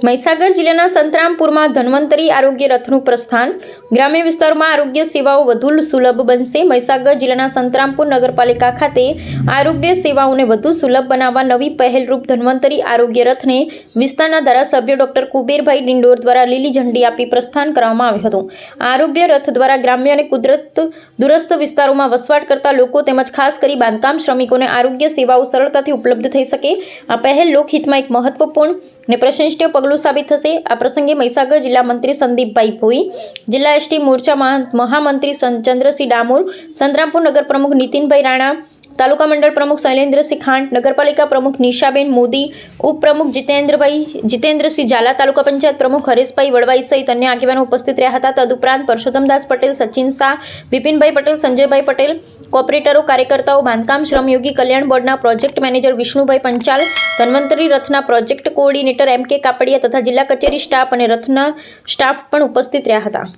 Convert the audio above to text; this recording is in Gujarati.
મહીસાગર જિલ્લાના સંતરામપુરમાં ધન્વંતરી આરોગ્ય રથનું પ્રસ્થાન. ગ્રામ્ય વિસ્તારોમાં આરોગ્ય સેવાઓ વધુ સુલભ બનશે. મહીસાગર જિલ્લાના સંતરામપુર નગરપાલિકા ખાતે આરોગ્ય સેવાઓને વધુ સુલભ બનાવવા નવી પહેલરૂપ ધન્વંતરી આરોગ્ય રથને વિસ્તારના ધારાસભ્ય ડોક્ટર કુબેરભાઈ ડિંડોર દ્વારા લીલી ઝંડી આપી પ્રસ્થાન કરવામાં આવ્યું હતું. આરોગ્ય રથ દ્વારા ગ્રામ્ય અને દૂરસ્થ વિસ્તારોમાં વસવાટ કરતા લોકો તેમજ ખાસ કરી બાંધકામ શ્રમિકોને આરોગ્ય સેવાઓ સરળતાથી ઉપલબ્ધ થઈ શકે. આ પહેલ લોકહિતમાં એક મહત્વપૂર્ણ અને પ્રશંસનીય પગલું સાબિત થશે. આ પ્રસંગે મહીસાગર જિલ્લા મંત્રી સંદીપભાઈ ભોઈ, જિલ્લા એસટી મોરચા મહામંત્રી ચંદ્રસિંહ ડામોર, સંતરામપુર નગર પ્રમુખ નીતિનભાઈ રાણા, તાલુકા મંડળ પ્રમુખ શૈલેન્દ્રસિંહ ખાંટ, નગરપાલિકા પ્રમુખ નિશાબેન મોદી, ઉપપ્રમુખ જીતેન્દ્રસિંહ ઝાલા, તાલુકા પંચાયત પ્રમુખ હરેશભાઈ વડવાઈ સહિત અન્ય આગેવાનો ઉપસ્થિત રહ્યા હતા. તદુપરાંત પરસોત્તમદાસ પટેલ, સચિન શાહ, બિપિનભાઈ પટેલ, સંજયભાઈ પટેલ, કોર્પોરેટરો, કાર્યકર્તાઓ, બાંધકામ શ્રમયોગી કલ્યાણ બોર્ડના પ્રોજેક્ટ મેનેજર વિષ્ણુભાઈ પંચાલ, ધન્વંતરી રથના પ્રોજેક્ટ કોઓર્ડિનેટર એમ કે કાપડિયા તથા જિલ્લા કચેરી સ્ટાફ અને રથના સ્ટાફ પણ ઉપસ્થિત રહ્યા હતા.